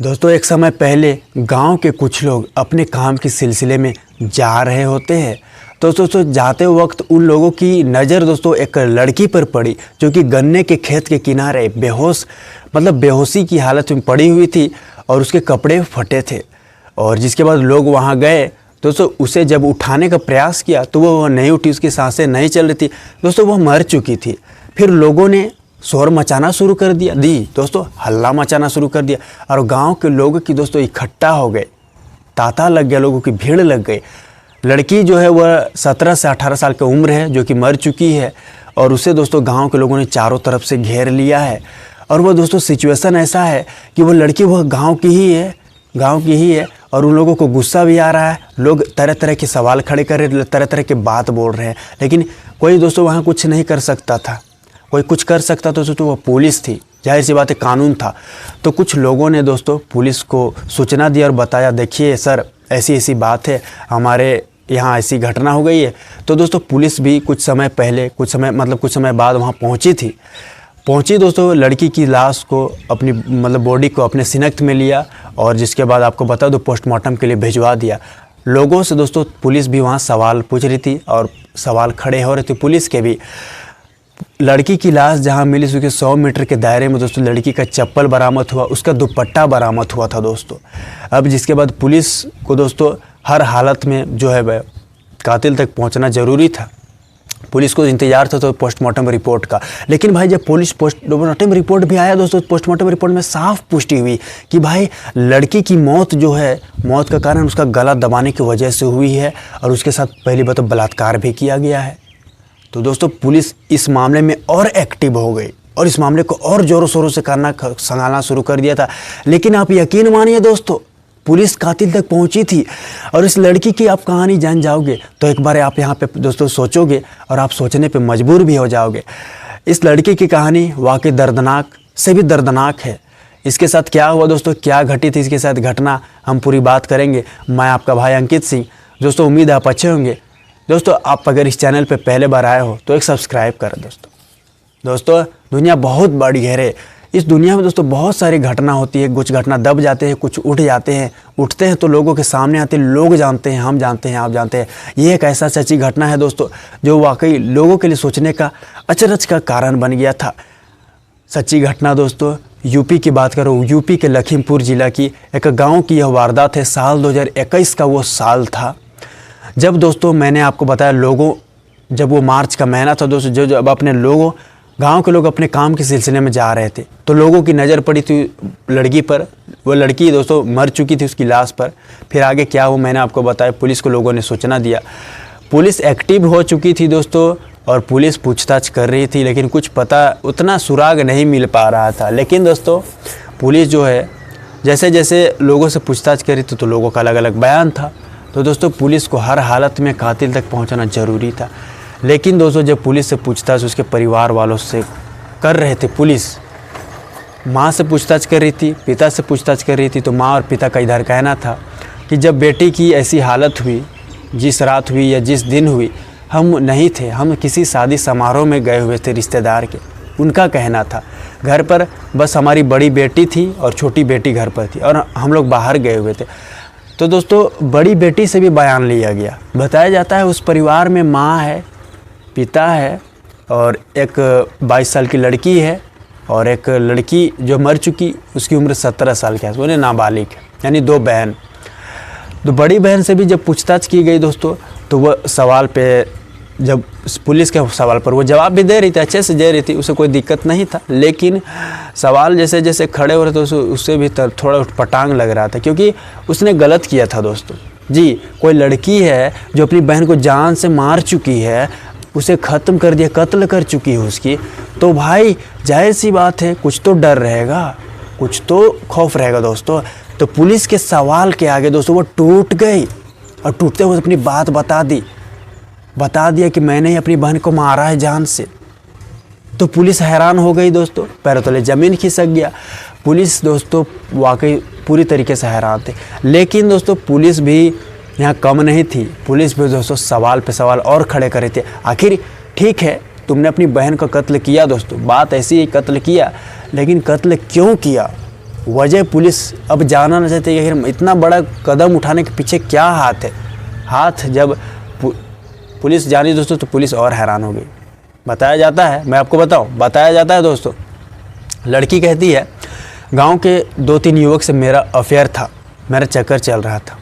दोस्तों एक समय पहले गांव के कुछ लोग अपने काम के सिलसिले में जा रहे होते हैं। तो दोस्तों जाते वक्त उन लोगों की नज़र दोस्तों एक लड़की पर पड़ी जो कि गन्ने के खेत के किनारे बेहोशी की हालत में पड़ी हुई थी और उसके कपड़े फटे थे। और जिसके बाद लोग वहां गए दोस्तों, उसे जब उठाने का प्रयास किया तो वो नहीं उठी, उसकी सांसें नहीं चल रही थी दोस्तों, वो मर चुकी थी। फिर लोगों ने शोर मचाना शुरू कर दिया दोस्तों, हल्ला मचाना शुरू कर दिया और गांव के लोग की दोस्तों इकट्ठा हो गए, तांता लग गया, लोगों की भीड़ लग गई। लड़की जो है वह 17 से 18 साल की उम्र है जो कि मर चुकी है और उसे दोस्तों गांव के लोगों ने चारों तरफ से घेर लिया है। और वह दोस्तों सिचुएशन ऐसा है कि वो लड़की वह गाँव की ही है और उन लोगों को गुस्सा भी आ रहा है। लोग तरह तरह के सवाल खड़े कर रहे, तरह तरह के बात बोल रहे हैं, लेकिन कोई दोस्तों वहाँ कुछ नहीं कर सकता था। कोई कुछ कर सकता तो वो पुलिस थी, जाहिर सी बात है, कानून था। तो कुछ लोगों ने दोस्तों पुलिस को सूचना दी और बताया, देखिए सर ऐसी ऐसी बात है, हमारे यहाँ ऐसी घटना हो गई है। तो दोस्तों पुलिस भी कुछ समय बाद वहाँ पहुँची दोस्तों, लड़की की लाश को अपनी बॉडी को अपने शिनाख्त में लिया और जिसके बाद आपको बता दो पोस्टमार्टम के लिए भिजवा दिया। लोगों से दोस्तों पुलिस भी वहाँ सवाल पूछ रही थी और सवाल खड़े हो रहे थे पुलिस के भी। लड़की की लाश जहाँ मिली उसके 100 मीटर के दायरे में दोस्तों लड़की का चप्पल बरामद हुआ, उसका दुपट्टा बरामद हुआ था दोस्तों। अब जिसके बाद पुलिस को दोस्तों हर हालत में जो है वह कातिल तक पहुँचना ज़रूरी था। पुलिस को इंतजार था तो पोस्टमार्टम रिपोर्ट का, लेकिन भाई जब पुलिस पोस्टमार्टम रिपोर्ट भी आया दोस्तों, पोस्टमार्टम रिपोर्ट में साफ पुष्टि हुई कि भाई लड़की की मौत जो है, मौत का कारण उसका गला दबाने की वजह से हुई है और उसके साथ पहली बात तो बलात्कार भी किया गया है। तो दोस्तों पुलिस इस मामले में और एक्टिव हो गई और इस मामले को और ज़ोरों शोरों से संभालना शुरू कर दिया था। लेकिन आप यकीन मानिए दोस्तों, पुलिस कातिल तक पहुंची थी और इस लड़की की आप कहानी जान जाओगे तो एक बार आप यहाँ पे दोस्तों सोचोगे और आप सोचने पे मजबूर भी हो जाओगे। इस लड़की की कहानी वाकई दर्दनाक से भी दर्दनाक है। इसके साथ क्या हुआ दोस्तों, क्या घटी थी इसके साथ घटना, हम पूरी बात करेंगे। मैं आपका भाई अंकित सिंह। दोस्तों उम्मीद है आप अच्छे होंगे। दोस्तों आप अगर इस चैनल पे पहले बार आए हो तो एक सब्सक्राइब करें दोस्तों। दुनिया बहुत बड़ी है, इस दुनिया में दोस्तों बहुत सारी घटना होती है। कुछ घटना दब जाते हैं, कुछ उठ जाते हैं, उठते हैं तो लोगों के सामने आते हैं, लोग जानते हैं, हम जानते हैं, आप जानते हैं। ये एक ऐसा सच्ची घटना है दोस्तों जो वाकई लोगों के लिए सोचने का अचरज का कारण बन गया था। सच्ची घटना दोस्तों यूपी की बात करो, यूपी के लखीमपुर ज़िला की एक गाँव की यह वारदात है। साल 2021 का वो साल था जब दोस्तों मैंने आपको बताया जब वो मार्च का महीना था दोस्तों, जब अपने गांव के लोग अपने काम के सिलसिले में जा रहे थे तो लोगों की नज़र पड़ी थी लड़की पर। वो लड़की दोस्तों मर चुकी थी, उसकी लाश पर। फिर आगे क्या हुआ मैंने आपको बताया, पुलिस को लोगों ने सूचना दिया। पुलिस एक्टिव हो चुकी थी दोस्तों और पुलिस पूछताछ कर रही थी, लेकिन कुछ पता उतना सुराग नहीं मिल पा रहा था। लेकिन दोस्तों पुलिस जो है जैसे जैसे लोगों से पूछताछ करी तो लोगों का अलग अलग बयान था। तो दोस्तों पुलिस को हर हालत में कातिल तक पहुंचना ज़रूरी था। लेकिन दोस्तों जब पुलिस से पूछताछ उसके परिवार वालों से कर रहे थे, पुलिस माँ से पूछताछ कर रही थी, पिता से पूछताछ कर रही थी, तो माँ और पिता का इधर कहना था कि जब बेटी की ऐसी हालत हुई, जिस रात हुई या जिस दिन हुई, हम नहीं थे, हम किसी शादी समारोह में गए हुए थे रिश्तेदार के। उनका कहना था घर पर बस हमारी बड़ी बेटी थी और छोटी बेटी घर पर थी और हम लोग बाहर गए हुए थे। तो दोस्तों बड़ी बेटी से भी बयान लिया गया। बताया जाता है उस परिवार में माँ है, पिता है और एक 22 साल की लड़की है और एक लड़की जो मर चुकी, उसकी उम्र 17 साल की है, वो नाबालिग है, यानी 2 बहन। तो बड़ी बहन से भी जब पूछताछ की गई दोस्तों तो वह सवाल पे, जब पुलिस के सवाल पर वो जवाब भी दे रही थी, अच्छे से दे रही थी, उसे कोई दिक्कत नहीं था। लेकिन सवाल जैसे जैसे खड़े हो रहे थे उससे भी थोड़ा उठपटांग लग रहा था, क्योंकि उसने गलत किया था दोस्तों। जी, कोई लड़की है जो अपनी बहन को जान से मार चुकी है, उसे ख़त्म कर दिया, कत्ल कर चुकी है उसकी, तो भाई जाहिर सी बात है कुछ तो डर रहेगा, कुछ तो खौफ रहेगा दोस्तों। तो पुलिस के सवाल के आगे दोस्तों वो टूट गई और टूटते हुए अपनी बात बता दिया कि मैंने ही अपनी बहन को मारा है जान से। तो पुलिस हैरान हो गई दोस्तों, पैरों तले ज़मीन खिसक गया। पुलिस दोस्तों वाकई पूरी तरीके से हैरान थे। लेकिन दोस्तों पुलिस भी यहाँ कम नहीं थी, पुलिस भी दोस्तों सवाल पे सवाल और खड़े करे थे। आखिर ठीक है तुमने अपनी बहन का कत्ल किया दोस्तों, बात ऐसी ही, कत्ल किया, लेकिन कत्ल क्यों किया? वजह पुलिस अब जानना नहीं चाहती कि आखिर इतना बड़ा कदम उठाने के पीछे क्या हाथ है। हाथ जब पुलिस जानी दोस्तों तो पुलिस और हैरान हो गई। बताया जाता है, मैं आपको बताऊं, बताया जाता है दोस्तों, लड़की कहती है गांव के 2-3 युवक से मेरा अफेयर था, मेरा चक्कर चल रहा था।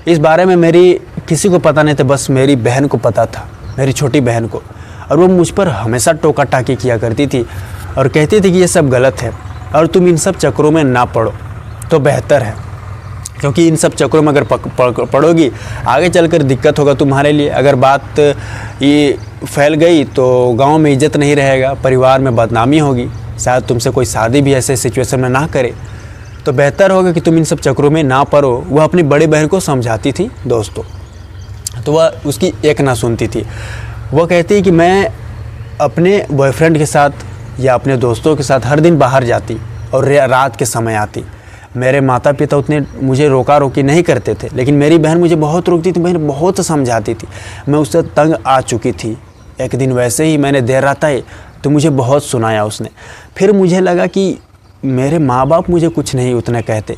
इस बारे में मेरी किसी को पता नहीं था, बस मेरी बहन को पता था, मेरी छोटी बहन को, और वो मुझ पर हमेशा टोका टाकी किया करती थी और कहती थी कि ये सब गलत है और तुम इन सब चक्करों में ना पड़ो तो बेहतर है, क्योंकि इन सब चक्करों में अगर पड़ोगी आगे चलकर दिक्कत होगा तुम्हारे लिए। अगर बात ये फैल गई तो गांव में इज्जत नहीं रहेगा, परिवार में बदनामी होगी, शायद तुमसे कोई शादी भी ऐसे सिचुएशन में ना करे, तो बेहतर होगा कि तुम इन सब चक्करों में ना पड़ो। वह अपनी बड़ी बहन को समझाती थी दोस्तों, तो वह उसकी एक ना सुनती थी। वह कहती है कि मैं अपने बॉयफ्रेंड के साथ या अपने दोस्तों के साथ हर दिन बाहर जाती और रात के समय आती। मेरे माता पिता उतने मुझे रोका रोकी नहीं करते थे, लेकिन मेरी बहन मुझे बहुत रोकती थी, बहन बहुत समझाती थी। मैं उससे तंग आ चुकी थी। एक दिन वैसे ही मैंने देर रात आई तो मुझे बहुत सुनाया उसने। फिर मुझे लगा कि मेरे माँ बाप मुझे कुछ नहीं उतना कहते,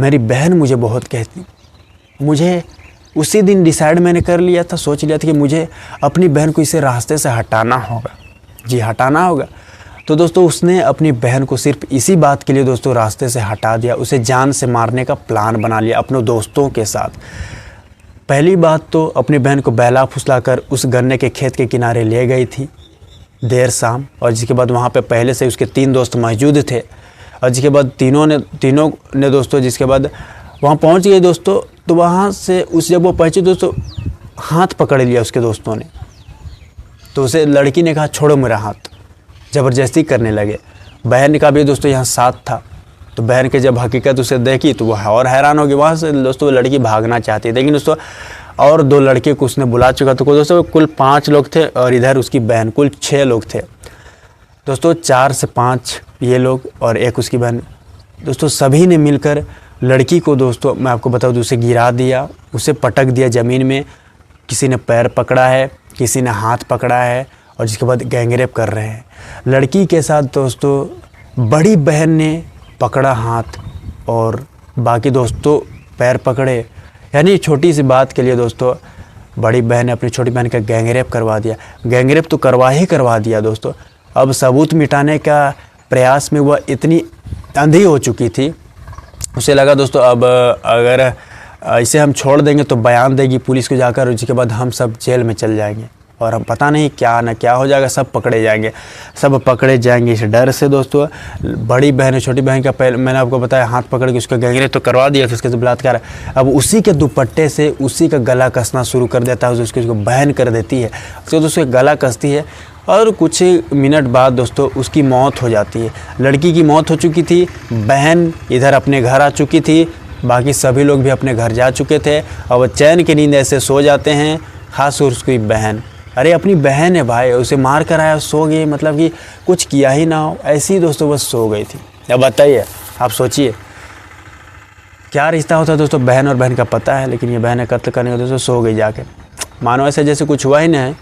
मेरी बहन मुझे बहुत कहती। मुझे उसी दिन डिसाइड मैंने कर लिया था, सोच लिया था कि मुझे अपनी बहन को इसे रास्ते से हटाना होगा। जी, हटाना होगा। तो दोस्तों उसने अपनी बहन को सिर्फ इसी बात के लिए दोस्तों रास्ते से हटा दिया, उसे जान से मारने का प्लान बना लिया अपने दोस्तों के साथ। पहली बात तो अपनी बहन को बहला फुसला कर उस गन्ने के खेत के किनारे ले गई थी देर शाम, और जिसके बाद वहाँ पे पहले से उसके 3 दोस्त मौजूद थे, और जिसके बाद तीनों ने दोस्तों जिसके बाद वहाँ पहुँच गए दोस्तों। तो वहाँ से जब वो पहुँची दोस्तों, हाथ पकड़ लिया उसके दोस्तों ने। तो उसे लड़की ने कहा छोड़ो मेरा हाथ, ज़बरदस्ती करने लगे। बहन का भी दोस्तों यहाँ साथ था। तो बहन के जब हकीकत उसे देखी तो वह और हैरान हो गई। वहाँ से दोस्तों वो लड़की भागना चाहती थी, लेकिन दोस्तों और 2 लड़के को उसने बुला चुका। तो दोस्तों कुल 5 लोग थे और इधर उसकी बहन, कुल 6 लोग थे दोस्तों। 4 से 5 ये लोग और 1 उसकी बहन। दोस्तों सभी ने मिलकर लड़की को दोस्तों मैं आपको बताऊँ तो उसे गिरा दिया, उसे पटक दिया ज़मीन में। किसी ने पैर पकड़ा है, किसी ने हाथ पकड़ा है, और जिसके बाद गैंगरेप कर रहे हैं। लड़की के साथ दोस्तों बड़ी बहन ने पकड़ा हाथ और बाकी दोस्तों पैर पकड़े। यानी छोटी सी बात के लिए दोस्तों बड़ी बहन ने अपनी छोटी बहन का गैंगरेप करवा दिया। गैंगरेप तो करवा दिया दोस्तों। अब सबूत मिटाने का प्रयास में वह इतनी अंधी हो चुकी थी, उसे लगा दोस्तों अब अगर इसे हम छोड़ देंगे तो बयान देगी पुलिस को जाकर, और उसके बाद हम सब जेल में चल जाएंगे और हम पता नहीं क्या ना क्या हो जाएगा, सब पकड़े जाएंगे। इस डर से दोस्तों बड़ी बहन छोटी बहन का पहले मैंने आपको बताया हाथ पकड़ के उसका गैंगरेप तो करवा दिया था, उसके बलात्कार। अब उसी के दुपट्टे से उसी का गला कसना शुरू कर देता है, उसको बहन कर देती है, उसको दोस्तों गला कसती है और कुछ मिनट बाद दोस्तों उसकी मौत हो जाती है। लड़की की मौत हो चुकी थी, बहन इधर अपने घर आ चुकी थी, बाकी सभी लोग भी अपने घर जा चुके थे। और चैन की नींद ऐसे सो जाते हैं, खास उसकी बहन। अरे अपनी बहन है भाई, उसे मार कर आया, सो गई, मतलब कि कुछ किया ही ना हो, ऐसी ही दोस्तों बस सो गई थी। अब बताइए, आप सोचिए क्या रिश्ता होता है दोस्तों। बहन और बहन का पता है, लेकिन ये बहन कत्ल करने का दोस्तों सो गई जाके। मानो ऐसे जैसे कुछ हुआ ही नहीं है।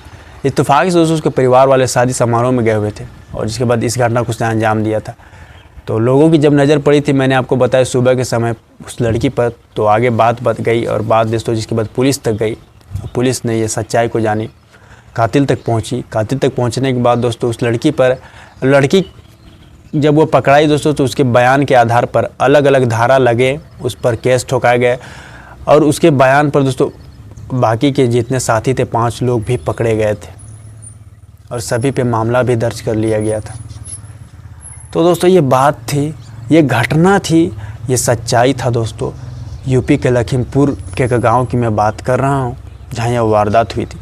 इत्तेफाक से दोस्तों उसके परिवार वाले शादी समारोह में गए हुए थे और जिसके बाद इस घटना को उसने अंजाम दिया था। तो लोगों की जब नज़र पड़ी थी, मैंने आपको बताया सुबह के समय उस लड़की पर, तो आगे बात बत गई और बात दोस्तों जिसके बाद पुलिस तक गई। पुलिस ने ये सच्चाई को जानी, कातिल तक पहुंची। कातिल तक पहुंचने के बाद दोस्तों उस लड़की जब वो पकड़ाई दोस्तों, तो उसके बयान के आधार पर अलग अलग धारा लगे, उस पर केस ठोकाए गए और उसके बयान पर दोस्तों बाकी के जितने साथी थे 5 लोग भी पकड़े गए थे और सभी पे मामला भी दर्ज कर लिया गया था। तो दोस्तों ये बात थी, ये घटना थी, ये सच्चाई था दोस्तों। यूपी के लखीमपुर के गांव की मैं बात कर रहा हूँ जहाँ यह वारदात हुई थी।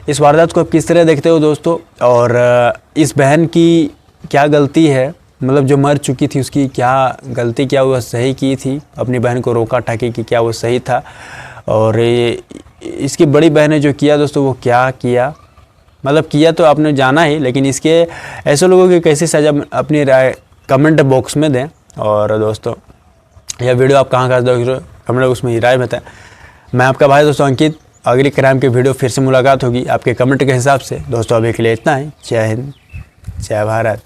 इस वारदात को आप किस तरह देखते हो दोस्तों, और इस बहन की क्या गलती है, मतलब जो मर चुकी थी उसकी क्या गलती, क्या वह सही की थी, अपनी बहन को रोका टाकी की क्या वो सही था, और इसकी बड़ी बहन ने जो किया दोस्तों वो क्या किया, मतलब किया तो आपने जाना ही, लेकिन इसके ऐसे लोगों की कैसी सज़ा अपनी राय कमेंट बॉक्स में दें। और दोस्तों यह वीडियो आप कहाँ देख रहे हो कमेंट बॉक्स में राय बताएं। मैं आपका भाई दोस्तों अंकित, अगली क्राइम की वीडियो फिर से मुलाकात होगी आपके कमेंट के हिसाब से। दोस्तों अभी के लिए इतना ही। जय हिंद, जय भारत।